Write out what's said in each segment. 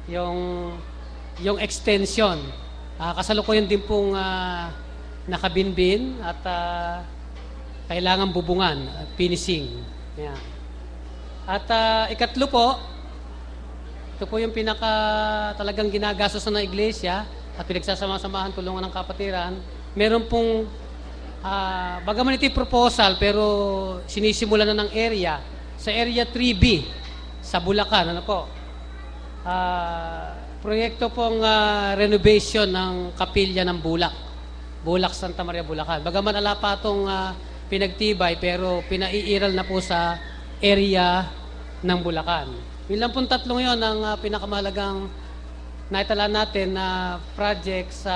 yung, yung extension. Kasalukuyan din pong nakabinbin at kailangan bubungan at finishing. Yan. At ikatlo po, ito po yung pinaka talagang ginagastos ng iglesia at pinagsasama-samahan tulungan ng kapatiran. Meron pong bagaman ito proposal pero sinisimula na ng area sa area 3B sa Bulacan. Ano po? Proyekto pong renovation ng kapilya ng Bulak Santa Maria, Bulacan. Bagaman ala pa itong pinagtibay pero pinaiiral na po sa area ng Bulacan. Yun lang pong tatlong yun ang pinakamahalagang naitala natin na project sa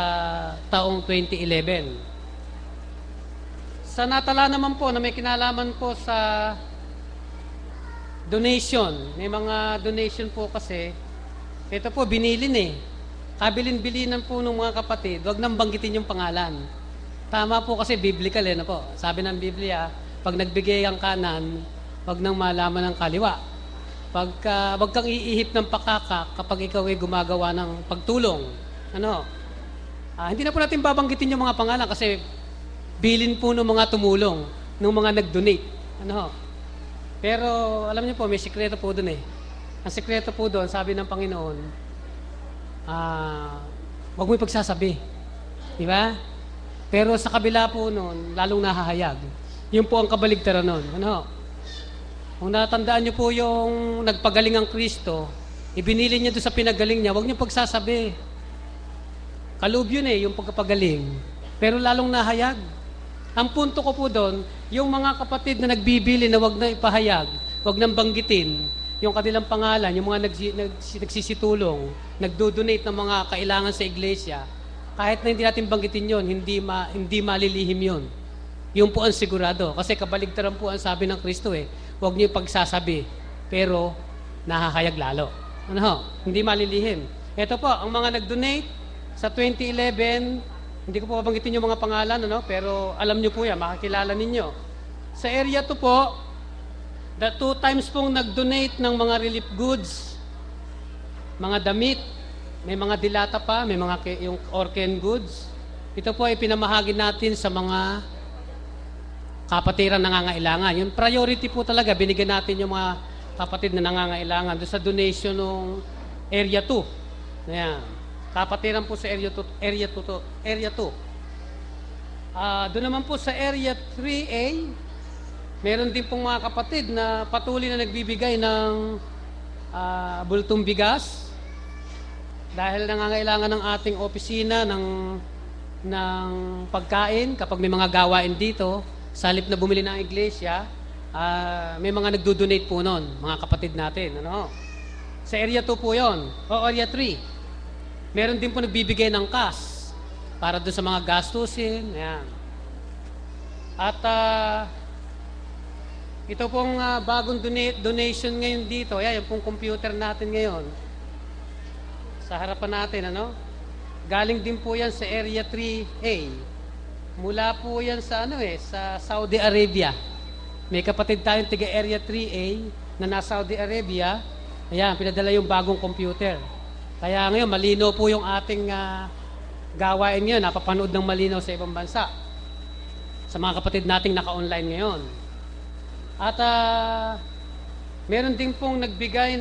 taong 2011. Sa natala naman po na may kinalaman po sa donation. May mga donation po kasi, ito po binilin eh. Kabilin-bilinan po ng mga kapatid, huwag nang banggitin yung pangalan. Tama po kasi biblical eh, no po. Sabi ng Biblia, pag nagbigay ang kanan, huwag nang malaman ng kaliwa. Wag kang iihip ng pakaka kapag ikaw ay gumagawa ng pagtulong. Ano? Hindi na po natin babanggitin yung mga pangalan kasi bilin po ng mga tumulong, ng mga nag-donate. Ano? Pero alam niyo po, may sikreto po doon eh. Ang sikreto po doon, sabi ng Panginoon, wag mo ipagsasabi. Di ba? Pero sa kabila po noon, lalong nahahayag. Yun po ang kabaligtaran noon. Ano? Kung natandaan niyo po yung nagpagaling ang Kristo, ibinili niya doon sa pinagaling niya, huwag niyo pagsasabi. Kaloob yun eh, yung pagkapagaling. Pero lalong nahayag. Ang punto ko po doon, yung mga kapatid na nagbibili na huwag na ipahayag, huwag nang banggitin, yung kanilang pangalan, yung mga nagsisitulong, nagdo-donate ng mga kailangan sa iglesia, kahit na hindi natin banggitin yun, hindi malilihim yun. Yung po ang sigurado. Kasi kabaligtaran po ang sabi ng Kristo eh, huwag niyo pagsasabi, pero nahahayag lalo. Ano? Hindi malilihim. Ito po, ang mga nag-donate sa 2011, hindi ko po babanggitin yung mga pangalan, ano? Pero alam niyo po yan, makakilala ninyo. Sa area 2 po, 2 times pong nag-donate ng mga relief goods, mga damit, may mga dilata pa, may mga yung orken goods. Ito po ay pinamahagi natin sa mga kapatiran nangangailangan. Yung priority po talaga, binigyan natin yung mga kapatid na nangangailangan doon sa donation ng Area 2. Ayan. Kapatiran po sa Area 2. Doon naman po sa Area 3A, meron din pong mga kapatid na patuloy na nagbibigay ng bultong bigas dahil nangangailangan ng ating opisina ng pagkain kapag may mga gawain dito. Sa halip na bumili ng iglesia, may mga nagdo-donate po nun, mga kapatid natin. Ano? Sa Area 2 po yun, o Area 3. Meron din po nagbibigay ng cash para doon sa mga gastusin. Ayan. At ito pong bagong donation ngayon dito, ayan, yung pong computer natin ngayon. Sa harapan natin, ano? Galing din po yan sa Area 3A. Mula po yan sa sa Saudi Arabia. May kapatid tayong tiga Area 3A na nasa Saudi Arabia. Ayan, pinadala yung bagong computer. Kaya ngayon, malinaw po yung ating gawain ngayon. Napapanood ng malinaw sa ibang bansa. Sa mga kapatid nating naka-online ngayon. At meron din pong nagbigay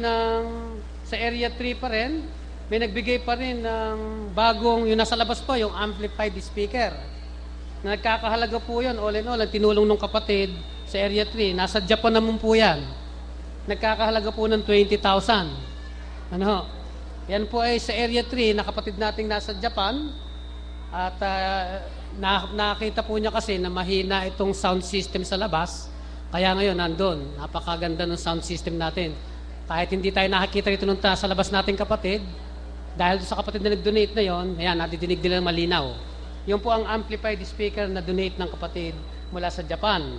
sa Area 3 pa rin, may nagbigay pa rin ng bagong, yung nasa labas po, yung amplified speaker. Nagkakahalaga po yan, all in all, ang tinulong ng kapatid sa Area 3. Nasa Japan naman po yan. Nagkakahalaga po ng 20,000. Ano? Yan po ay sa Area 3 na kapatid nating nasa Japan. At nakita po niya kasi na mahina itong sound system sa labas. Kaya ngayon, nandun. Napakaganda ng sound system natin. Kahit hindi tayo nakakita rito nung sa labas nating kapatid, dahil sa kapatid na nag-donate na yon, ayan, nadidinig nila malinaw. Yun po ang amplified speaker na donate ng kapatid mula sa Japan.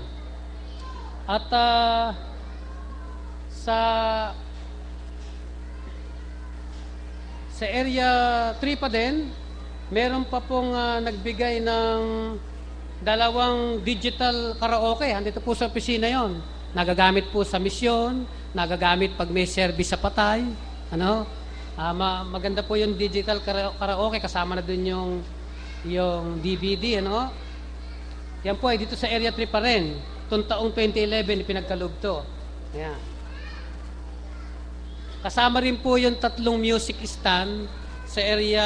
At sa Area 3 pa din, meron pa pong nagbigay ng 2 digital karaoke. Andito po sa opisina yon. Nagagamit po sa misyon, nagagamit pag may service sa patay. Ano? Maganda po yung digital karaoke, kasama na dun yung DVD, ano? Yan po ay dito sa Area 3 pa rin. Itong taong 2011, pinagkaloob to. Ayan. Kasama rin po yung 3 music stand sa Area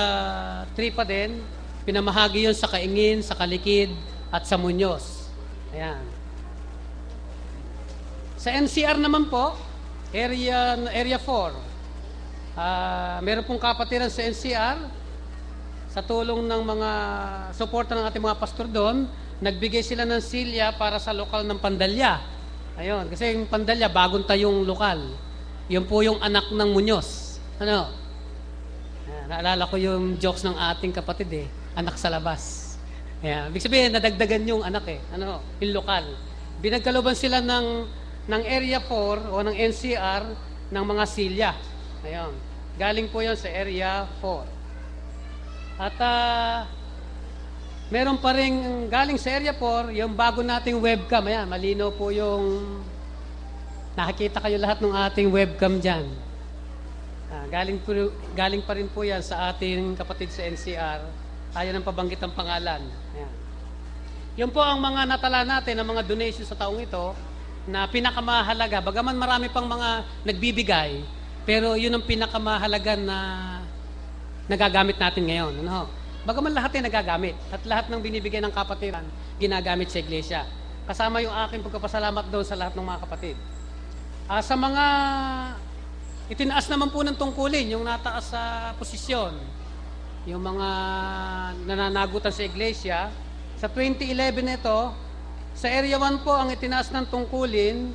3 pa din. Pinamahagi yun sa Kaingin, sa Kalikid, at sa Muñoz. Ayan. Sa NCR naman po, Area 4. Meron pong kapatiran sa NCR. Sa tulong ng mga suporta ng ating mga pastor doon, nagbigay sila ng silya para sa lokal ng Pandalya. Ayun, kasi yung Pandalya, bagong tayong lokal. Yun po yung anak ng Muñoz. Ano? Naalala ko yung jokes ng ating kapatid anak sa labas. Ayan, ibig sabihin, nadagdagan yung anak ano, yung lokal. Binagkaloban sila ng Area 4 o ng NCR ng mga silya. Ayun, galing po yun sa Area 4. At meron pa rin galing sa Area 4, yung bago nating webcam. Ayan, malino po yung nakikita kayo lahat ng ating webcam dyan. Galing pa rin po yan sa ating kapatid sa NCR. Ayaw ng pabanggit ang pangalan. Ayan. Yun po ang mga natala natin, ang mga donations sa taong ito, na pinakamahalaga. Bagaman marami pang mga nagbibigay, pero yun ang pinakamahalaga na nagagamit natin ngayon. Ano? Bagaman lahat ay nagagamit at lahat ng binibigay ng kapatiran ginagamit sa iglesia. Kasama yung aking pagpapasalamat doon sa lahat ng mga kapatid. Sa mga itinaas naman po ng tungkulin, yung nataas sa posisyon, yung mga nananagutan sa iglesia, sa 2011 ito, sa Area 1 po, ang itinaas ng tungkulin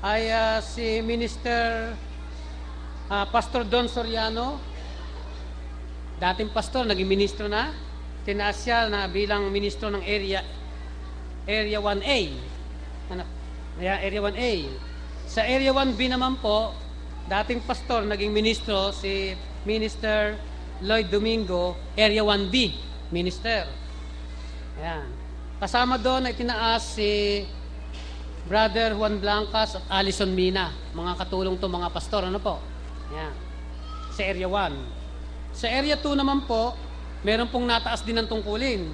ay si Minister Pastor Don Soriano. Dating pastor, naging ministro na. Tinaas siya na bilang ministro ng Area 1A. Area 1A. Sa Area 1B naman po, dating pastor, naging ministro si Minister Lloyd Domingo, Area 1B, minister. Ayan. Kasama doon ay tinaas si Brother Juan Blancas at Alison Mina. Mga katulong to mga pastor. Ano po? Ayan. Sa Area 1. Sa Area 2 naman po, meron pong nataas din ng tungkulin.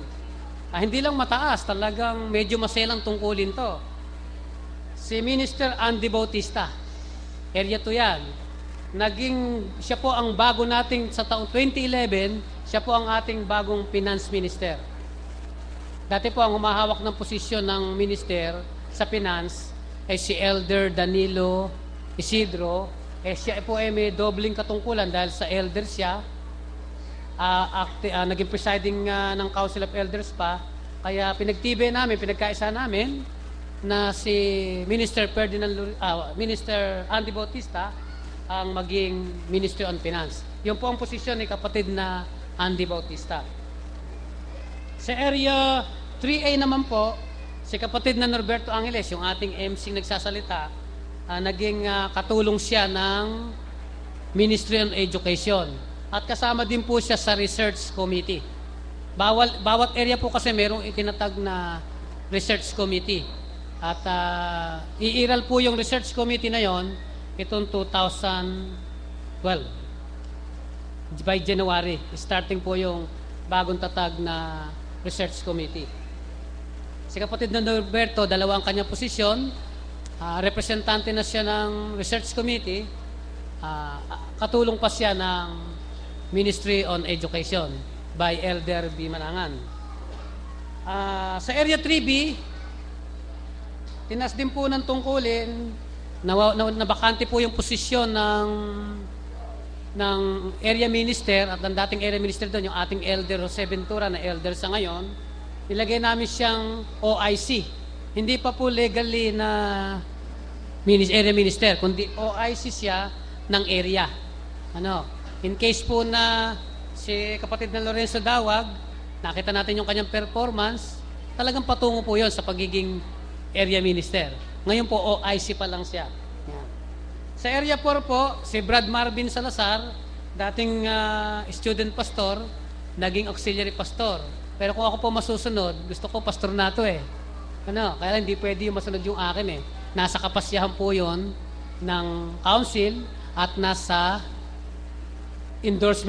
Hindi lang mataas, talagang medyo maselang tungkulin to. Si Minister Andy Bautista. Area 2 yan. Siya po ang bago nating, sa taong 2011, siya po ang ating bagong finance minister. Dati po ang humahawak ng posisyon ng minister sa finance ay si Elder Danilo Isidro. Siya po ay may dobling katungkulan dahil sa elder siya. Naging presiding ng Council of Elders pa. Kaya pinagtibay namin, pinagkaisa namin na si Minister Minister Andy Bautista ang maging Minister on Finance. Yun po ang posisyon ni kapatid na Andy Bautista. Sa Area 3A naman po, si kapatid na Norberto Angeles, yung ating MC nagsasalita, naging katulong siya ng Ministry on Education. At kasama din po siya sa Research Committee. Bawat area po kasi merong itinatag na Research Committee. At iiral po yung Research Committee na yon itong 2012. By January, starting po yung bagong tatag na Research Committee. Si kapatid na Norberto, dalawa ang kanyang posisyon. Representante na siya ng Research Committee. Katulong pa siya ng Ministry on Education by Elder B. Manangan. Sa Area 3B, tinas din po ng tungkulin, nabakante po yung posisyon ng area minister at ang dating area minister doon, yung ating Elder Jose Ventura na elder sa ngayon, nilagay namin siyang OIC. Hindi pa po legally na area minister, kundi OIC siya ng area. In case po na si kapatid na Lorenzo Dawag, nakita natin yung kanyang performance, talagang patungo po yon sa pagiging area minister. Ngayon po, OIC pa lang siya. Yan. Sa Area 4 po, si Brad Marvin Salazar, dating student pastor, naging auxiliary pastor. Pero kung ako po masusunod, gusto ko pastor na to kaya hindi pwede yung masunod yung akin Nasa kapasyahan po yon ng council at nasa endorsement